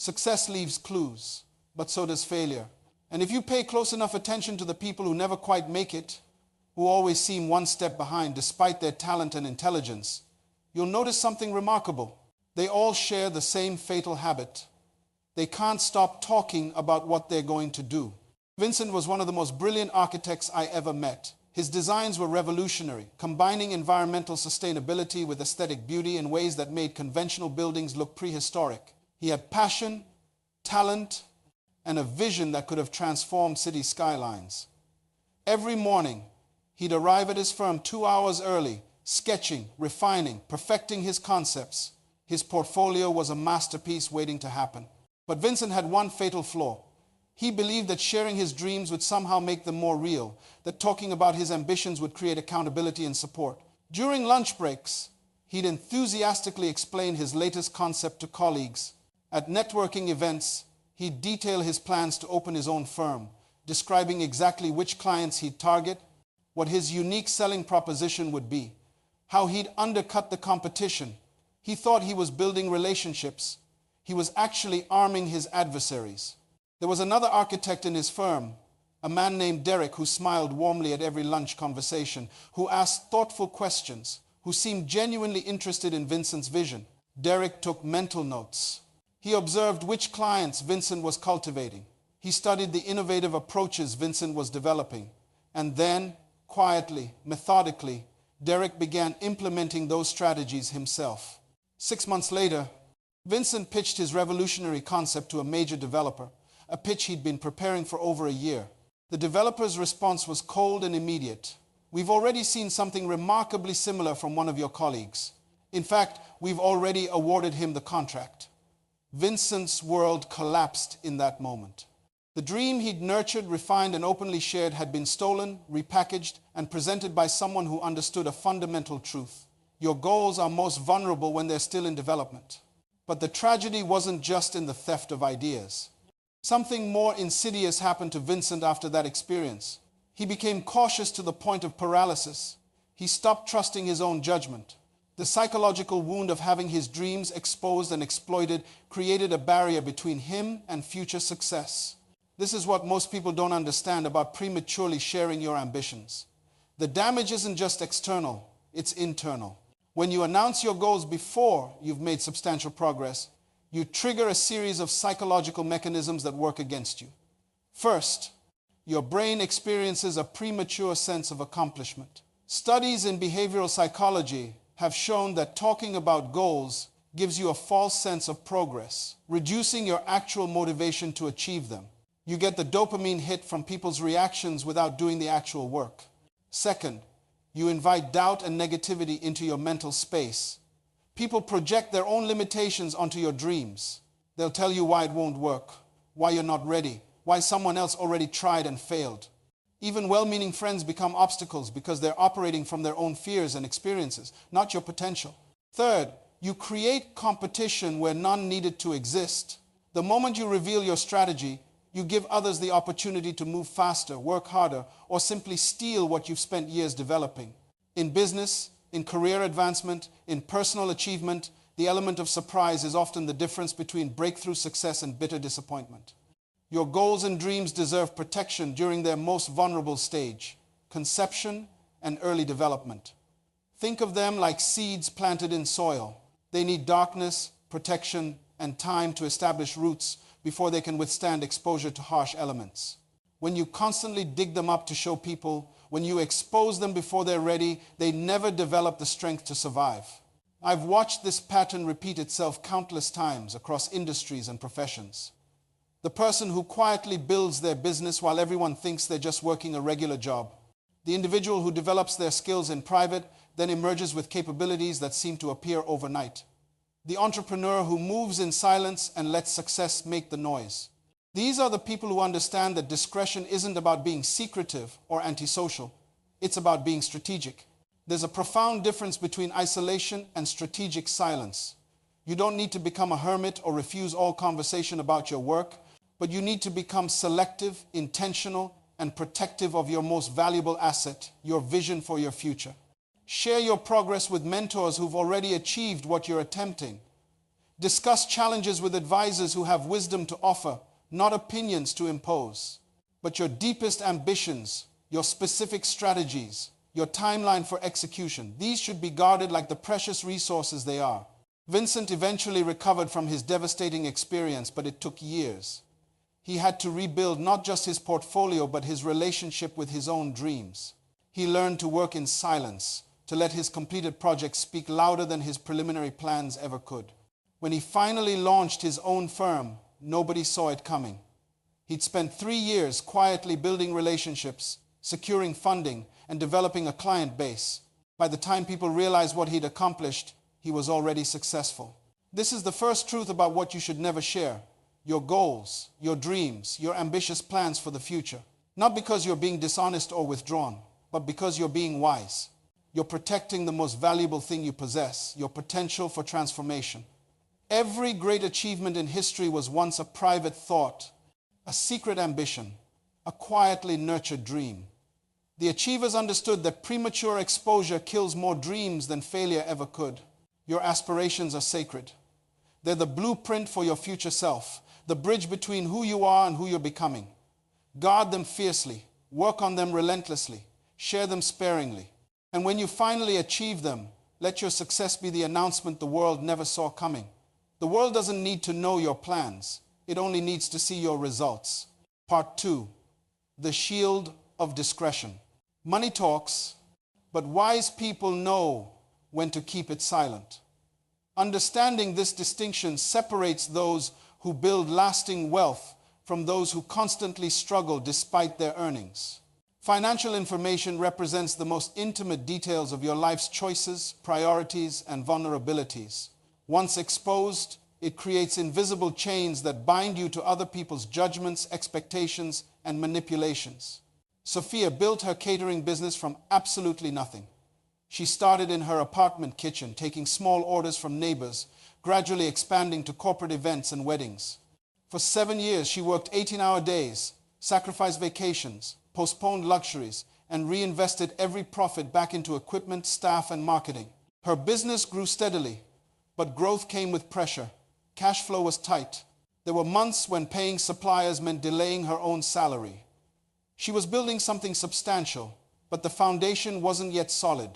Success leaves clues, but so does failure. And if you pay close enough attention to the people who never quite make it, who always seem one step behind despite their talent and intelligence, you'll notice something remarkable. They all share the same fatal habit. They can't stop talking about what they're going to do. Vincent was one of the most brilliant architects I ever met. His designs were revolutionary, combining environmental sustainability with aesthetic beauty in ways that made conventional buildings look prehistoric. He had passion, talent, and a vision that could have transformed city skylines. Every morning, he'd arrive at his firm 2 hours early, sketching, refining, perfecting his concepts. His portfolio was a masterpiece waiting to happen. But Vincent had one fatal flaw. He believed that sharing his dreams would somehow make them more real, that talking about his ambitions would create accountability and support. During lunch breaks, he'd enthusiastically explain his latest concept to colleagues. At networking events, he'd detail his plans to open his own firm, describing exactly which clients he'd target, what his unique selling proposition would be, how he'd undercut the competition. He thought he was building relationships. He was actually arming his adversaries. There was another architect in his firm, a man named Derek, who smiled warmly at every lunch conversation, who asked thoughtful questions, who seemed genuinely interested in Vincent's vision. Derek took mental notes. He observed which clients Vincent was cultivating. He studied the innovative approaches Vincent was developing. And then, quietly, methodically, Derek began implementing those strategies himself. 6 months later, Vincent pitched his revolutionary concept to a major developer, a pitch he'd been preparing for over a year. The developer's response was cold and immediate. "We've already seen something remarkably similar from one of your colleagues. In fact, we've already awarded him the contract." Vincent's world collapsed in that moment. The dream he'd nurtured, refined, and openly shared had been stolen, repackaged, and presented by someone who understood a fundamental truth. Your goals are most vulnerable when they're still in development. But the tragedy wasn't just in the theft of ideas. Something more insidious happened to Vincent after that experience. He became cautious to the point of paralysis. He stopped trusting his own judgment. The psychological wound of having his dreams exposed and exploited created a barrier between him and future success. This is what most people don't understand about prematurely sharing your ambitions. The damage isn't just external, it's internal. When you announce your goals before you've made substantial progress, you trigger a series of psychological mechanisms that work against you. First, your brain experiences a premature sense of accomplishment. Studies in behavioral psychology have shown that talking about goals gives you a false sense of progress, reducing your actual motivation to achieve them. You get the dopamine hit from people's reactions without doing the actual work. Second, you invite doubt and negativity into your mental space. People project their own limitations onto your dreams. They'll tell you why it won't work, why you're not ready, why someone else already tried and failed. Even well-meaning friends become obstacles because they're operating from their own fears and experiences, not your potential. Third, you create competition where none needed to exist. The moment you reveal your strategy, you give others the opportunity to move faster, work harder, or simply steal what you've spent years developing. In business, in career advancement, in personal achievement, the element of surprise is often the difference between breakthrough success and bitter disappointment. Your goals and dreams deserve protection during their most vulnerable stage, conception and early development. Think of them like seeds planted in soil. They need darkness, protection, and time to establish roots before they can withstand exposure to harsh elements. When you constantly dig them up to show people, when you expose them before they're ready, they never develop the strength to survive. I've watched this pattern repeat itself countless times across industries and professions. The person who quietly builds their business while everyone thinks they're just working a regular job. The individual who develops their skills in private, then emerges with capabilities that seem to appear overnight. The entrepreneur who moves in silence and lets success make the noise. These are the people who understand that discretion isn't about being secretive or antisocial. It's about being strategic. There's a profound difference between isolation and strategic silence. You don't need to become a hermit or refuse all conversation about your work, but you need to become selective, intentional, and protective of your most valuable asset, your vision for your future. Share your progress with mentors who've already achieved what you're attempting. Discuss challenges with advisors who have wisdom to offer, not opinions to impose. But your deepest ambitions, your specific strategies, your timeline for execution, these should be guarded like the precious resources they are. Vincent eventually recovered from his devastating experience, but it took years. He had to rebuild not just his portfolio, but his relationship with his own dreams. He learned to work in silence, to let his completed projects speak louder than his preliminary plans ever could. When he finally launched his own firm, nobody saw it coming. He'd spent 3 years quietly building relationships, securing funding, and developing a client base. By the time people realized what he'd accomplished, he was already successful. This is the first truth about what you should never share: your goals, your dreams, your ambitious plans for the future. Not because you're being dishonest or withdrawn, but because you're being wise. You're protecting the most valuable thing you possess, your potential for transformation. Every great achievement in history was once a private thought, a secret ambition, a quietly nurtured dream. The achievers understood that premature exposure kills more dreams than failure ever could. Your aspirations are sacred. They're the blueprint for your future self, the bridge between who you are and who you're becoming. Guard them fiercely, work on them relentlessly, share them sparingly. And when you finally achieve them, let your success be the announcement the world never saw coming. The world doesn't need to know your plans. It only needs to see your results. Part 2. The shield of discretion. Money talks, but wise people know when to keep it silent. Understanding this distinction separates those who build lasting wealth from those who constantly struggle despite their earnings. Financial information represents the most intimate details of your life's choices, priorities, and vulnerabilities. Once exposed, it creates invisible chains that bind you to other people's judgments, expectations, and manipulations. Sophia built her catering business from absolutely nothing. She started in her apartment kitchen, taking small orders from neighbors, gradually expanding to corporate events and weddings. For 7 years, she worked 18-hour days, sacrificed vacations, postponed luxuries, and reinvested every profit back into equipment, staff, and marketing. Her business grew steadily, but growth came with pressure. Cash flow was tight. There were months when paying suppliers meant delaying her own salary. She was building something substantial, but the foundation wasn't yet solid.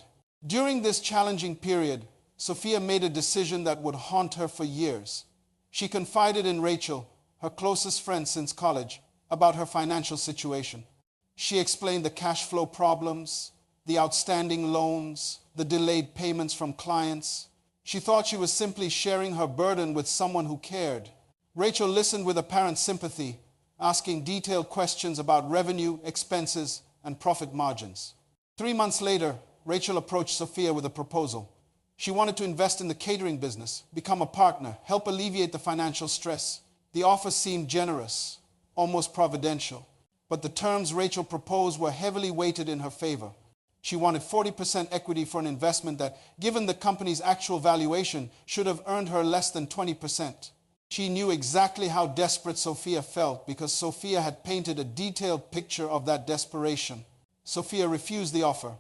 During this challenging period, Sophia made a decision that would haunt her for years. She confided in Rachel, her closest friend since college, about her financial situation. She explained the cash flow problems, the outstanding loans, the delayed payments from clients. She thought she was simply sharing her burden with someone who cared. Rachel listened with apparent sympathy, asking detailed questions about revenue, expenses, and profit margins. 3 months later, Rachel approached Sophia with a proposal. She wanted to invest in the catering business, become a partner, help alleviate the financial stress. The offer seemed generous, almost providential, but the terms Rachel proposed were heavily weighted in her favor. She wanted 40% equity for an investment that, given the company's actual valuation, should have earned her less than 20%. She knew exactly how desperate Sophia felt because Sophia had painted a detailed picture of that desperation. Sophia refused the offer,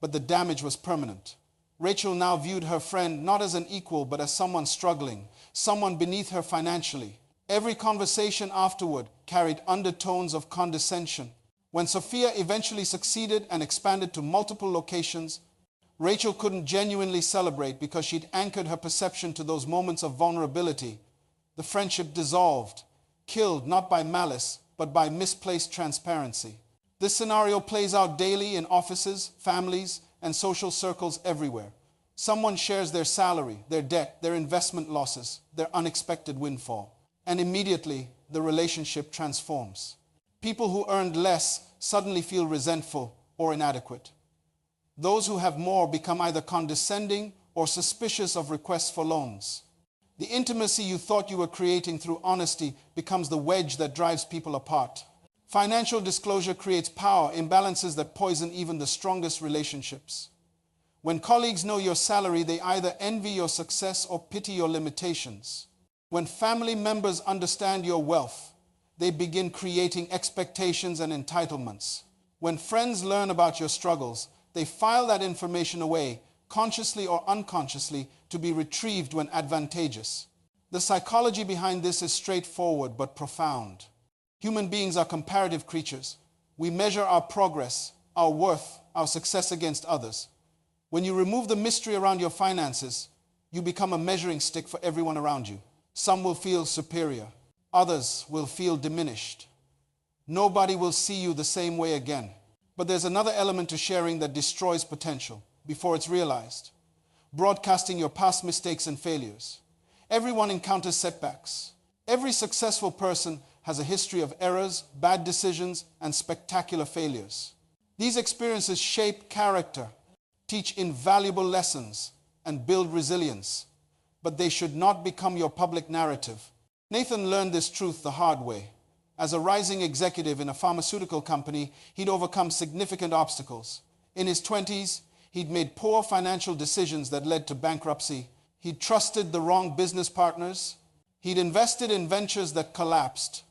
but the damage was permanent. Rachel now viewed her friend not as an equal, but as someone struggling, someone beneath her financially. Every conversation afterward carried undertones of condescension. When Sophia eventually succeeded and expanded to multiple locations, Rachel couldn't genuinely celebrate because she'd anchored her perception to those moments of vulnerability. The friendship dissolved, killed not by malice, but by misplaced transparency. This scenario plays out daily in offices, families, and social circles everywhere. Someone shares their salary, their debt, their investment losses, their unexpected windfall, and immediately the relationship transforms. People who earned less suddenly feel resentful or inadequate. Those who have more become either condescending or suspicious of requests for loans. The intimacy you thought you were creating through honesty becomes the wedge that drives people apart. Financial disclosure creates power imbalances that poison even the strongest relationships. When colleagues know your salary, they either envy your success or pity your limitations. When family members understand your wealth, they begin creating expectations and entitlements. When friends learn about your struggles, they file that information away, consciously or unconsciously, to be retrieved when advantageous. The psychology behind this is straightforward but profound. Human beings are comparative creatures. We measure our progress, our worth, our success against others. When you remove the mystery around your finances, you become a measuring stick for everyone around you. Some will feel superior. Others will feel diminished. Nobody will see you the same way again. But there's another element to sharing that destroys potential before it's realized. Broadcasting your past mistakes and failures. Everyone encounters setbacks. Every successful person has a history of errors, bad decisions, and spectacular failures. These experiences shape character, teach invaluable lessons, and build resilience. But they should not become your public narrative. Nathan learned this truth the hard way. As a rising executive in a pharmaceutical company, he'd overcome significant obstacles. In his 20s, he'd made poor financial decisions that led to bankruptcy. He'd trusted the wrong business partners. He'd invested in ventures that collapsed.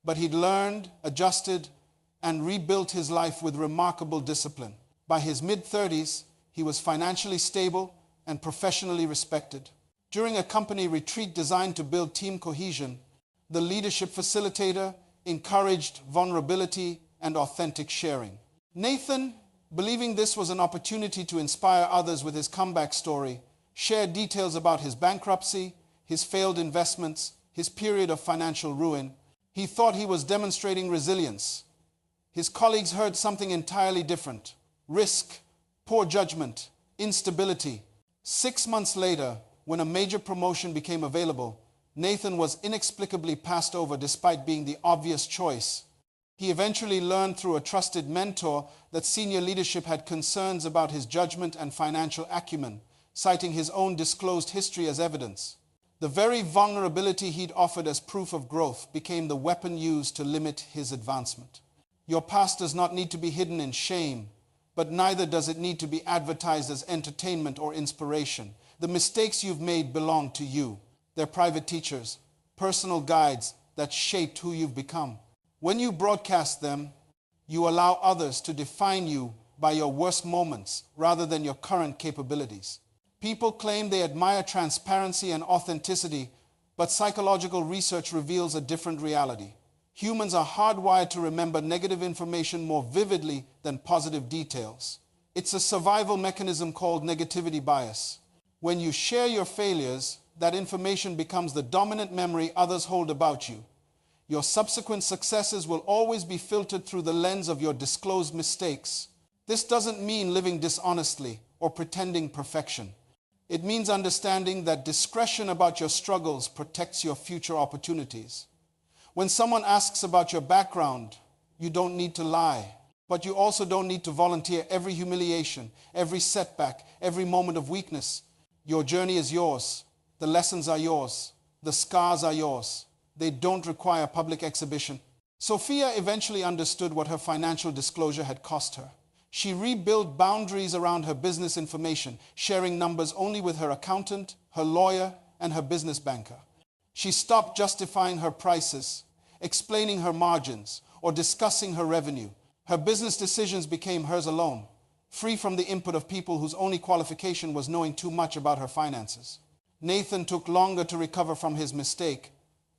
But he'd learned, adjusted, and rebuilt his life with remarkable discipline. By his mid-30s, he was financially stable and professionally respected. During a company retreat designed to build team cohesion, the leadership facilitator encouraged vulnerability and authentic sharing. Nathan, believing this was an opportunity to inspire others with his comeback story, shared details about his bankruptcy, his failed investments, his period of financial ruin. He thought he was demonstrating resilience. His colleagues heard something entirely different: risk, poor judgment, instability. 6 months later, when a major promotion became available, Nathan was inexplicably passed over despite being the obvious choice. He eventually learned through a trusted mentor that senior leadership had concerns about his judgment and financial acumen, citing his own disclosed history as evidence. The very vulnerability he'd offered as proof of growth became the weapon used to limit his advancement. Your past does not need to be hidden in shame, but neither does it need to be advertised as entertainment or inspiration. The mistakes you've made belong to you. They're private teachers, personal guides that shaped who you've become. When you broadcast them, you allow others to define you by your worst moments rather than your current capabilities. People claim they admire transparency and authenticity, but psychological research reveals a different reality. Humans are hardwired to remember negative information more vividly than positive details. It's a survival mechanism called negativity bias. When you share your failures, that information becomes the dominant memory others hold about you. Your subsequent successes will always be filtered through the lens of your disclosed mistakes. This doesn't mean living dishonestly or pretending perfection. It means understanding that discretion about your struggles protects your future opportunities. When someone asks about your background, you don't need to lie, but you also don't need to volunteer every humiliation, every setback, every moment of weakness. Your journey is yours. The lessons are yours. The scars are yours. They don't require public exhibition. Sophia eventually understood what her financial disclosure had cost her. She rebuilt boundaries around her business information, sharing numbers only with her accountant, her lawyer, and her business banker. She stopped justifying her prices, explaining her margins, or discussing her revenue. Her business decisions became hers alone, free from the input of people whose only qualification was knowing too much about her finances. Nathan took longer to recover from his mistake,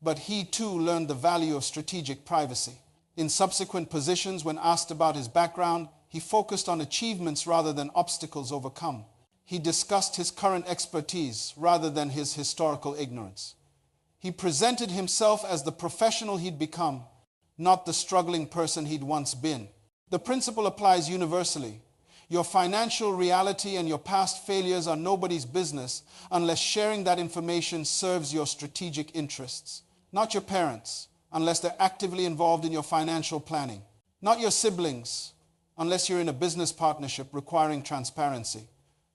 but he too learned the value of strategic privacy. In subsequent positions, when asked about his background, he focused on achievements rather than obstacles overcome. He discussed his current expertise rather than his historical ignorance. He presented himself as the professional he'd become, not the struggling person he'd once been. The principle applies universally. Your financial reality and your past failures are nobody's business unless sharing that information serves your strategic interests. Not your parents, unless they're actively involved in your financial planning. Not your siblings, unless you're in a business partnership requiring transparency.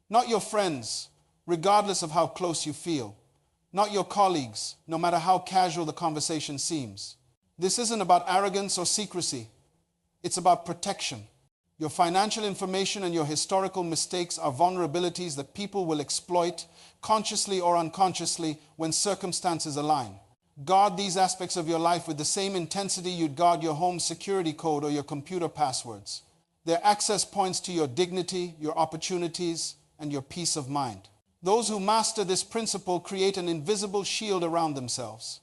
Not your friends, regardless of how close you feel. Not your colleagues, no matter how casual the conversation seems. This isn't about arrogance or secrecy. It's about protection. Your financial information and your historical mistakes are vulnerabilities that people will exploit, consciously or unconsciously, when circumstances align. Guard these aspects of your life with the same intensity you'd guard your home security code or your computer passwords. They're access points to your dignity, your opportunities, and your peace of mind. Those who master this principle create an invisible shield around themselves.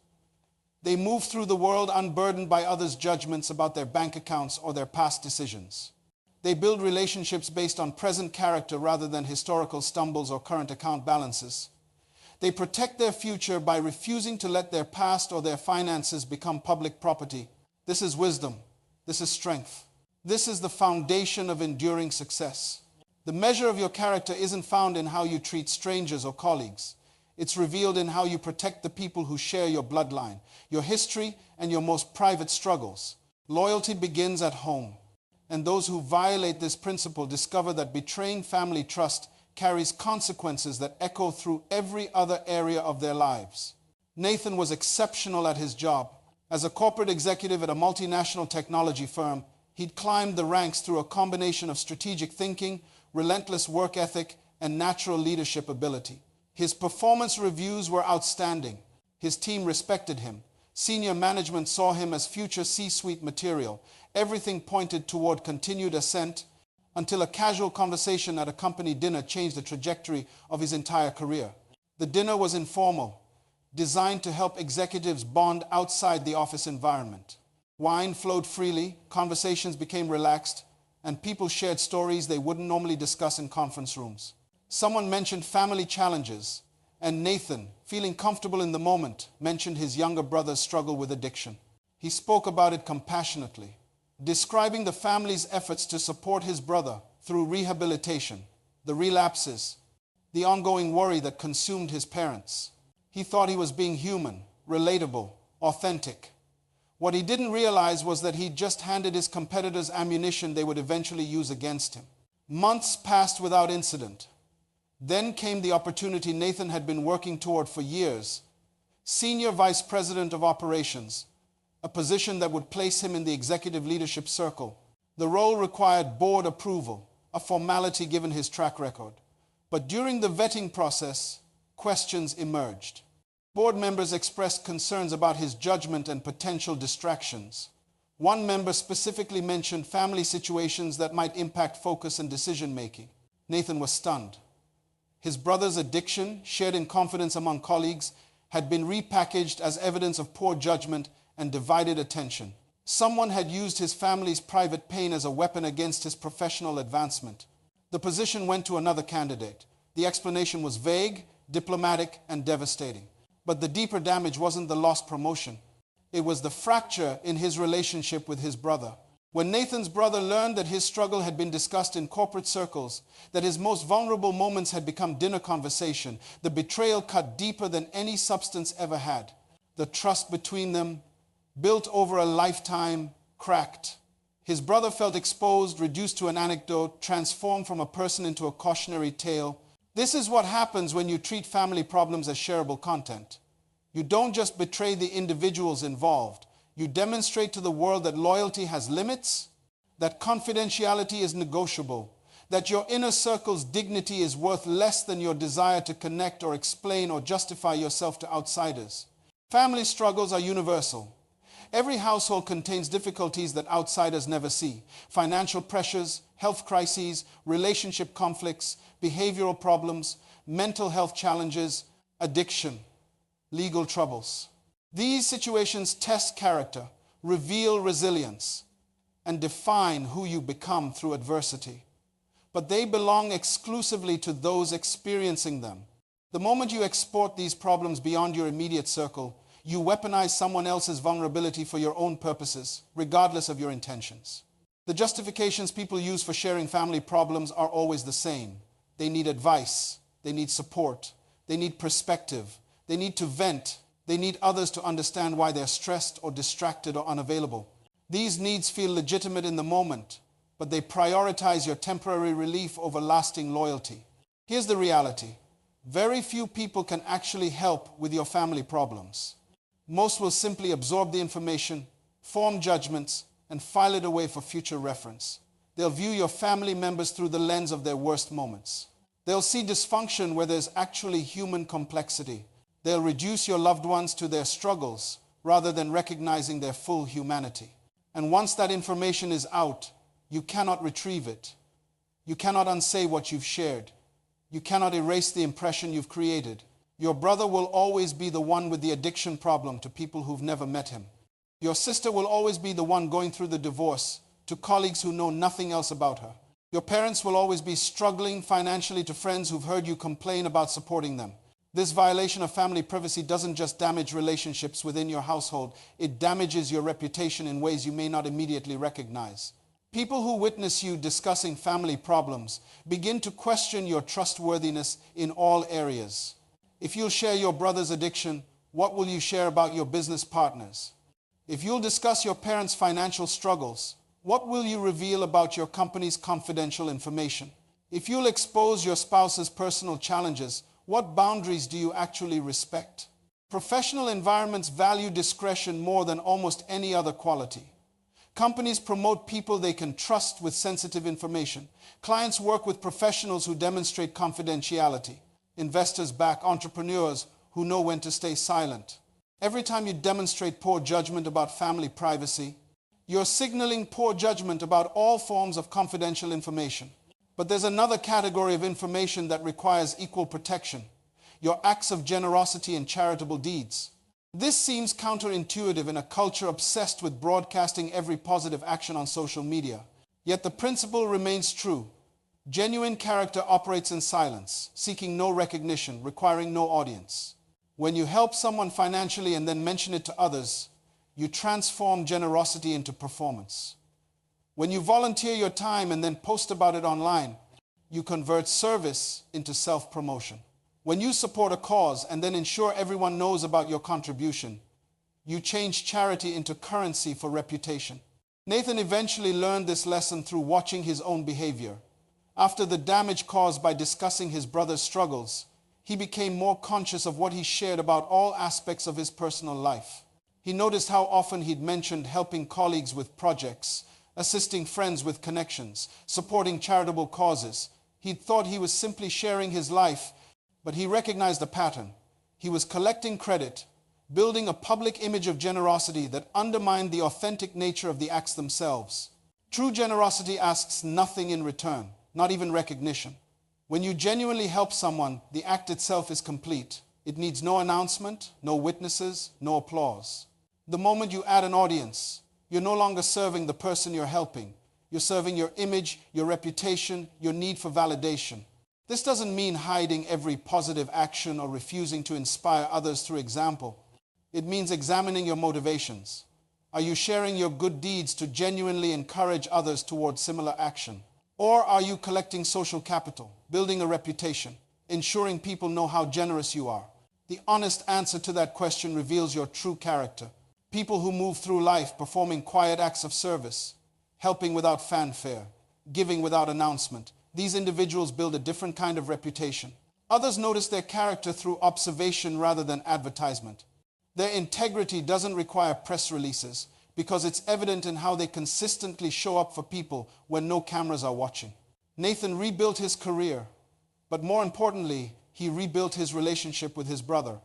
They move through the world unburdened by others' judgments about their bank accounts or their past decisions. They build relationships based on present character rather than historical stumbles or current account balances. They protect their future by refusing to let their past or their finances become public property. This is wisdom. This is strength. This is the foundation of enduring success. The measure of your character isn't found in how you treat strangers or colleagues. It's revealed in how you protect the people who share your bloodline, your history, and your most private struggles. Loyalty begins at home, and those who violate this principle discover that betraying family trust carries consequences that echo through every other area of their lives. Nathan was exceptional at his job. As a corporate executive at a multinational technology firm, he'd climbed the ranks through a combination of strategic thinking, relentless work ethic, and natural leadership ability. His performance reviews were outstanding. His team respected him. Senior management saw him as future C-suite material. Everything pointed toward continued ascent until a casual conversation at a company dinner changed the trajectory of his entire career. The dinner was informal, designed to help executives bond outside the office environment. Wine flowed freely, conversations became relaxed, and people shared stories they wouldn't normally discuss in conference rooms. Someone mentioned family challenges, and Nathan, feeling comfortable in the moment, mentioned his younger brother's struggle with addiction. He spoke about it compassionately, describing the family's efforts to support his brother through rehabilitation, the relapses, the ongoing worry that consumed his parents. He thought he was being human, relatable, authentic. What he didn't realize was that he'd just handed his competitors ammunition they would eventually use against him. Months passed without incident. Then came the opportunity Nathan had been working toward for years: Senior Vice President of Operations, a position that would place him in the executive leadership circle. The role required board approval, a formality given his track record. But during the vetting process, questions emerged. Board members expressed concerns about his judgment and potential distractions. One member specifically mentioned family situations that might impact focus and decision-making. Nathan was stunned. His brother's addiction, shared in confidence among colleagues, had been repackaged as evidence of poor judgment and divided attention. Someone had used his family's private pain as a weapon against his professional advancement. The position went to another candidate. The explanation was vague, diplomatic, and devastating. But the deeper damage wasn't the lost promotion. It was the fracture in his relationship with his brother. When Nathan's brother learned that his struggle had been discussed in corporate circles, that his most vulnerable moments had become dinner conversation, the betrayal cut deeper than any substance ever had. The trust between them, built over a lifetime, cracked. His brother felt exposed, reduced to an anecdote, transformed from a person into a cautionary tale. This is what happens when you treat family problems as shareable content. You don't just betray the individuals involved. You demonstrate to the world that loyalty has limits, that confidentiality is negotiable, that your inner circle's dignity is worth less than your desire to connect or explain or justify yourself to outsiders. Family struggles are universal. Every household contains difficulties that outsiders never see: financial pressures, health crises, relationship conflicts, behavioral problems, mental health challenges, addiction, legal troubles. These situations test character, reveal resilience, and define who you become through adversity. But they belong exclusively to those experiencing them. The moment you export these problems beyond your immediate circle, you weaponize someone else's vulnerability for your own purposes, regardless of your intentions. The justifications people use for sharing family problems are always the same. They need advice. They need support. They need perspective. They need to vent. They need others to understand why they're stressed or distracted or unavailable. These needs feel legitimate in the moment, but they prioritize your temporary relief over lasting loyalty. Here's the reality. Very few people can actually help with your family problems. Most will simply absorb the information, form judgments, and file it away for future reference. They'll view your family members through the lens of their worst moments. They'll see dysfunction where there's actually human complexity. They'll reduce your loved ones to their struggles rather than recognizing their full humanity. And once that information is out, you cannot retrieve it. You cannot unsay what you've shared. You cannot erase the impression you've created. Your brother will always be the one with the addiction problem to people who've never met him. Your sister will always be the one going through the divorce to colleagues who know nothing else about her. Your parents will always be struggling financially to friends who've heard you complain about supporting them. This violation of family privacy doesn't just damage relationships within your household, it damages your reputation in ways you may not immediately recognize. People who witness you discussing family problems begin to question your trustworthiness in all areas. If you'll share your brother's addiction, what will you share about your business partners? If you'll discuss your parents' financial struggles, what will you reveal about your company's confidential information? If you'll expose your spouse's personal challenges, what boundaries do you actually respect? Professional environments value discretion more than almost any other quality. Companies promote people they can trust with sensitive information. Clients work with professionals who demonstrate confidentiality. Investors back entrepreneurs who know when to stay silent. Every time you demonstrate poor judgment about family privacy, you're signaling poor judgment about all forms of confidential information. But there's another category of information that requires equal protection: your acts of generosity and charitable deeds. This seems counterintuitive in a culture obsessed with broadcasting every positive action on social media. Yet the principle remains true. Genuine character operates in silence, seeking no recognition, requiring no audience. When you help someone financially and then mention it to others, you transform generosity into performance. When you volunteer your time and then post about it online, you convert service into self-promotion. When you support a cause and then ensure everyone knows about your contribution, you change charity into currency for reputation. Nathan eventually learned this lesson through watching his own behavior. After the damage caused by discussing his brother's struggles, he became more conscious of what he shared about all aspects of his personal life. He noticed how often he'd mentioned helping colleagues with projects, assisting friends with connections, supporting charitable causes. He'd thought he was simply sharing his life, but he recognized a pattern. He was collecting credit, building a public image of generosity that undermined the authentic nature of the acts themselves. True generosity asks nothing in return, not even recognition. When you genuinely help someone, the act itself is complete. It needs no announcement, no witnesses, no applause. The moment you add an audience, you're no longer serving the person you're helping. You're serving your image, your reputation, your need for validation. This doesn't mean hiding every positive action or refusing to inspire others through example. It means examining your motivations. Are you sharing your good deeds to genuinely encourage others towards similar action? Or are you collecting social capital, building a reputation, ensuring people know how generous you are? The honest answer to that question reveals your true character. People who move through life performing quiet acts of service, helping without fanfare, giving without announcement. These individuals build a different kind of reputation. Others notice their character through observation rather than advertisement. Their integrity doesn't require press releases because it's evident in how they consistently show up for people when no cameras are watching. Nathan rebuilt his career, but more importantly, he rebuilt his relationship with his brother.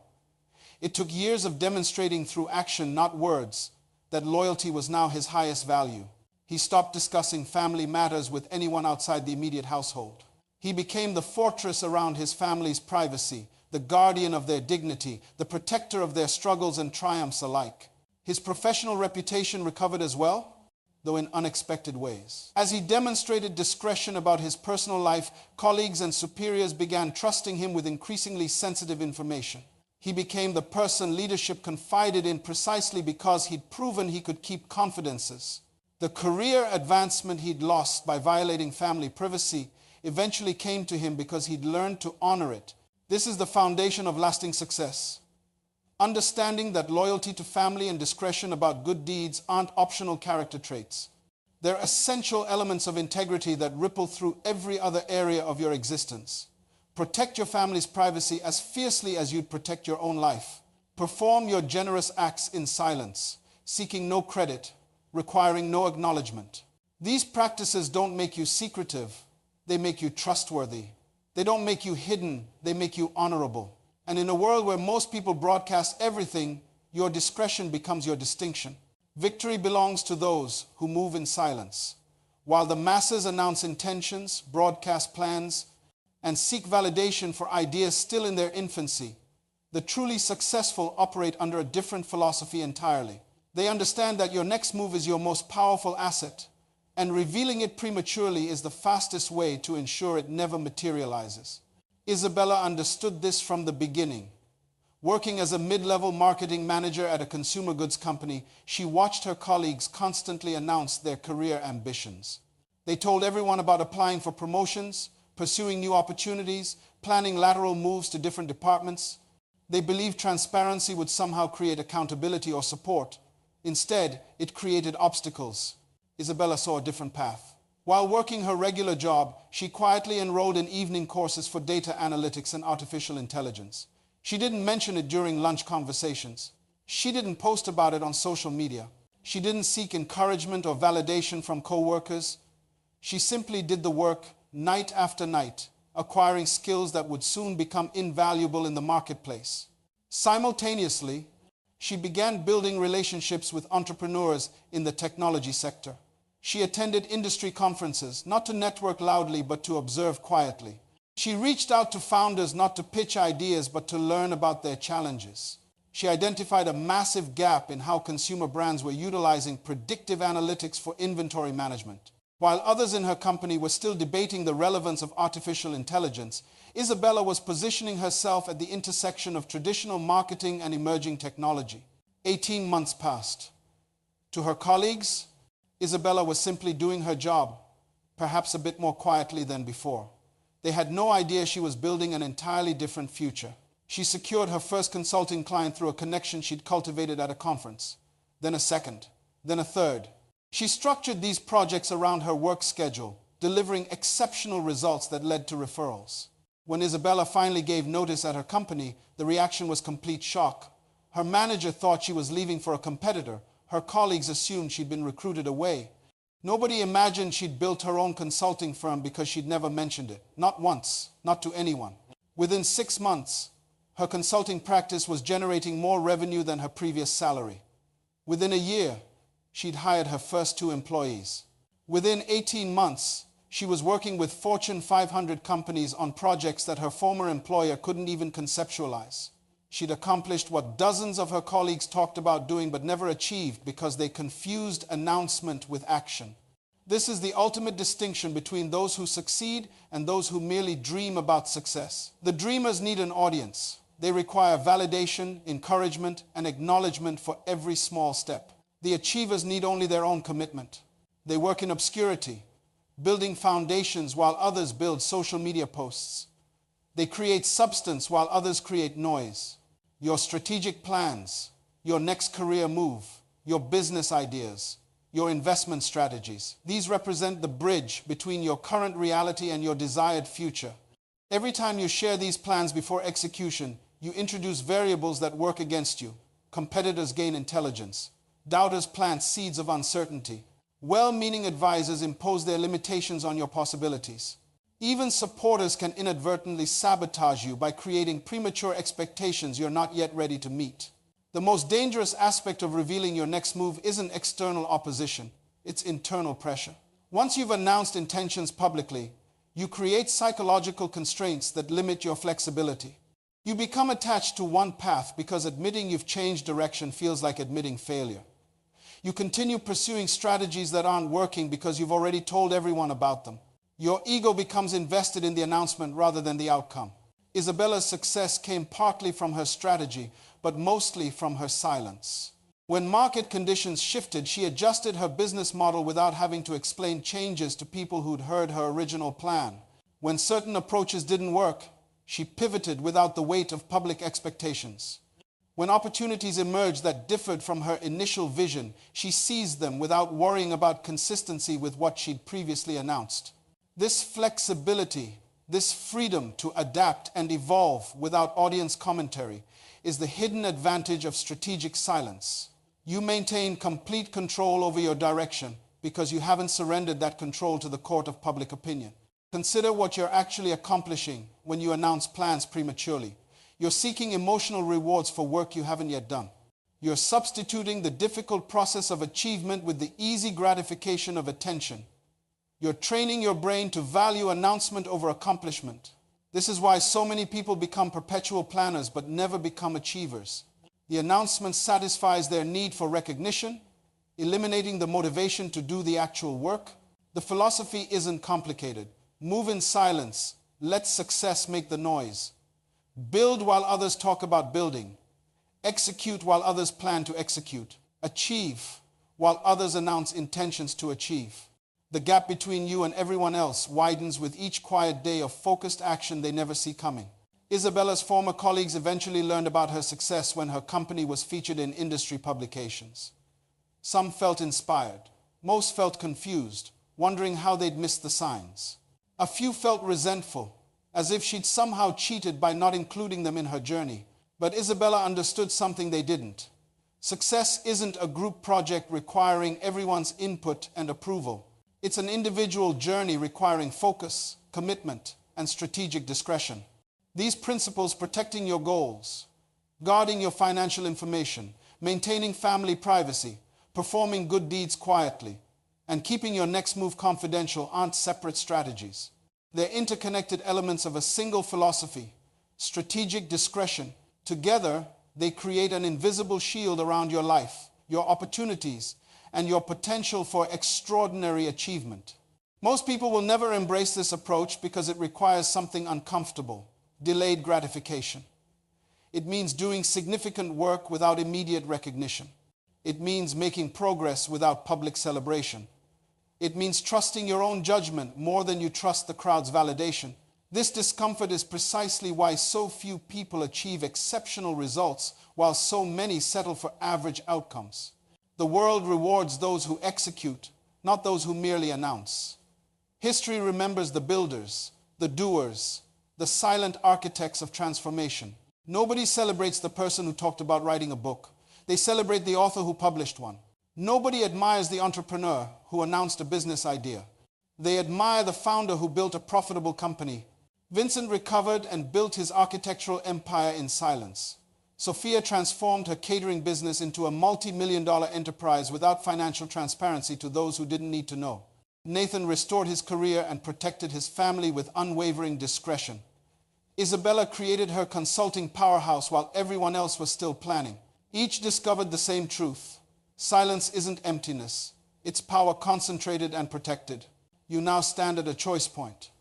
It took years of demonstrating through action, not words, that loyalty was now his highest value. He stopped discussing family matters with anyone outside the immediate household. He became the fortress around his family's privacy, the guardian of their dignity, the protector of their struggles and triumphs alike. His professional reputation recovered as well, though in unexpected ways. As he demonstrated discretion about his personal life, colleagues and superiors began trusting him with increasingly sensitive information. He became the person leadership confided in precisely because he'd proven he could keep confidences. The career advancement he'd lost by violating family privacy eventually came to him because he'd learned to honor it. This is the foundation of lasting success. Understanding that loyalty to family and discretion about good deeds aren't optional character traits. They're essential elements of integrity that ripple through every other area of your existence. Protect your family's privacy as fiercely as you'd protect your own life. Perform your generous acts in silence, seeking no credit, requiring no acknowledgement. These practices don't make you secretive, they make you trustworthy. They don't make you hidden, they make you honorable. And in a world where most people broadcast everything, your discretion becomes your distinction. Victory belongs to those who move in silence. While the masses announce intentions, broadcast plans, and seek validation for ideas still in their infancy. The truly successful operate under a different philosophy entirely. They understand that your next move is your most powerful asset, and revealing it prematurely is the fastest way to ensure it never materializes. Isabella understood this from the beginning. Working as a mid-level marketing manager at a consumer goods company, she watched her colleagues constantly announce their career ambitions. They told everyone about applying for promotions, pursuing new opportunities, planning lateral moves to different departments. They believed transparency would somehow create accountability or support. Instead, it created obstacles. Isabella saw a different path. While working her regular job, she quietly enrolled in evening courses for data analytics and artificial intelligence. She didn't mention it during lunch conversations. She didn't post about it on social media. She didn't seek encouragement or validation from co-workers. She simply did the work night after night, acquiring skills that would soon become invaluable in the marketplace. Simultaneously, she began building relationships with entrepreneurs in the technology sector. She attended industry conferences, not to network loudly, but to observe quietly. She reached out to founders not to pitch ideas, but to learn about their challenges. She identified a massive gap in how consumer brands were utilizing predictive analytics for inventory management. While others in her company were still debating the relevance of artificial intelligence, Isabella was positioning herself at the intersection of traditional marketing and emerging technology. 18 months passed. To her colleagues, Isabella was simply doing her job, perhaps a bit more quietly than before. They had no idea she was building an entirely different future. She secured her first consulting client through a connection she'd cultivated at a conference, then a second, then a third. She structured these projects around her work schedule, delivering exceptional results that led to referrals. When Isabella finally gave notice at her company, the reaction was complete shock. Her manager thought she was leaving for a competitor. Her colleagues assumed she'd been recruited away. Nobody imagined she'd built her own consulting firm because she'd never mentioned it. Not once, not to anyone. Within 6 months, her consulting practice was generating more revenue than her previous salary. Within a year, she'd hired her first 2 employees. Within 18 months, she was working with Fortune 500 companies on projects that her former employer couldn't even conceptualize. She'd accomplished what dozens of her colleagues talked about doing but never achieved because they confused announcement with action. This is the ultimate distinction between those who succeed and those who merely dream about success. The dreamers need an audience. They require validation, encouragement, and acknowledgement for every small step. The achievers need only their own commitment. They work in obscurity, building foundations while others build social media posts. They create substance while others create noise. Your strategic plans, your next career move, your business ideas, your investment strategies, these represent the bridge between your current reality and your desired future. Every time you share these plans before execution, you introduce variables that work against you. Competitors gain intelligence. Doubters plant seeds of uncertainty. Well-meaning advisors impose their limitations on your possibilities. Even supporters can inadvertently sabotage you by creating premature expectations you're not yet ready to meet. The most dangerous aspect of revealing your next move isn't external opposition, it's internal pressure. Once you've announced intentions publicly, you create psychological constraints that limit your flexibility. You become attached to one path because admitting you've changed direction feels like admitting failure. You continue pursuing strategies that aren't working because you've already told everyone about them. Your ego becomes invested in the announcement rather than the outcome. Isabella's success came partly from her strategy, but mostly from her silence. When market conditions shifted, she adjusted her business model without having to explain changes to people who'd heard her original plan. When certain approaches didn't work, she pivoted without the weight of public expectations. When opportunities emerged that differed from her initial vision, she seized them without worrying about consistency with what she'd previously announced. This flexibility, this freedom to adapt and evolve without audience commentary, is the hidden advantage of strategic silence. You maintain complete control over your direction because you haven't surrendered that control to the court of public opinion. Consider what you're actually accomplishing when you announce plans prematurely. You're seeking emotional rewards for work you haven't yet done. You're substituting the difficult process of achievement with the easy gratification of attention. You're training your brain to value announcement over accomplishment. This is why so many people become perpetual planners but never become achievers. The announcement satisfies their need for recognition, eliminating the motivation to do the actual work. The philosophy isn't complicated. Move in silence. Let success make the noise. Build while others talk about building. Execute while others plan to execute. Achieve while others announce intentions to achieve. The gap between you and everyone else widens with each quiet day of focused action they never see coming. Isabella's former colleagues eventually learned about her success when her company was featured in industry publications. Some felt inspired. Most felt confused, wondering how they'd missed the signs. A few felt resentful, as if she'd somehow cheated by not including them in her journey. But Isabella understood something they didn't. Success isn't a group project requiring everyone's input and approval. It's an individual journey requiring focus, commitment, and strategic discretion. These principles, protecting your goals, guarding your financial information, maintaining family privacy, performing good deeds quietly, and keeping your next move confidential, aren't separate strategies. They're interconnected elements of a single philosophy: strategic discretion. Together, they create an invisible shield around your life, your opportunities, and your potential for extraordinary achievement. Most people will never embrace this approach because it requires something uncomfortable: delayed gratification. It means doing significant work without immediate recognition. It means making progress without public celebration. It means trusting your own judgment more than you trust the crowd's validation. This discomfort is precisely why so few people achieve exceptional results while so many settle for average outcomes. The world rewards those who execute, not those who merely announce. History remembers the builders, the doers, the silent architects of transformation. Nobody celebrates the person who talked about writing a book. They celebrate the author who published one. Nobody admires the entrepreneur who announced a business idea. They admire the founder who built a profitable company. Vincent recovered and built his architectural empire in silence. Sophia transformed her catering business into a multi-million-dollar enterprise without financial transparency to those who didn't need to know. Nathan restored his career and protected his family with unwavering discretion. Isabella created her consulting powerhouse while everyone else was still planning. Each discovered the same truth: silence isn't emptiness. It's power concentrated and protected. You now stand at a choice point.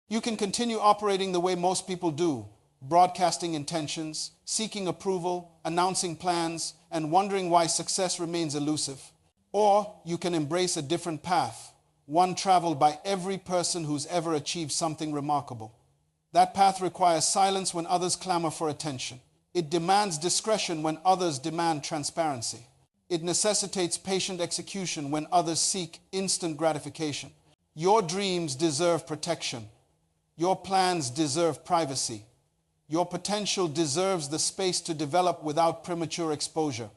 You can continue operating the way most people do, broadcasting intentions, seeking approval, announcing plans, and wondering why success remains elusive. Or you can embrace a different path, one traveled by every person who's ever achieved something remarkable. That path requires silence when others clamor for attention. It demands discretion when others demand transparency. It necessitates patient execution when others seek instant gratification. Your dreams deserve protection. Your plans deserve privacy. Your potential deserves the space to develop without premature exposure.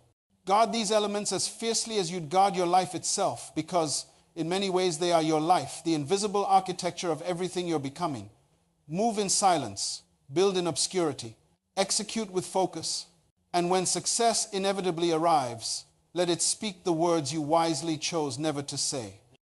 Guard these elements as fiercely as you'd guard your life itself, because in many ways they are your life, the invisible architecture of everything you're becoming. Move in silence, build in obscurity, execute with focus, and when success inevitably arrives, let it speak the words you wisely chose never to say.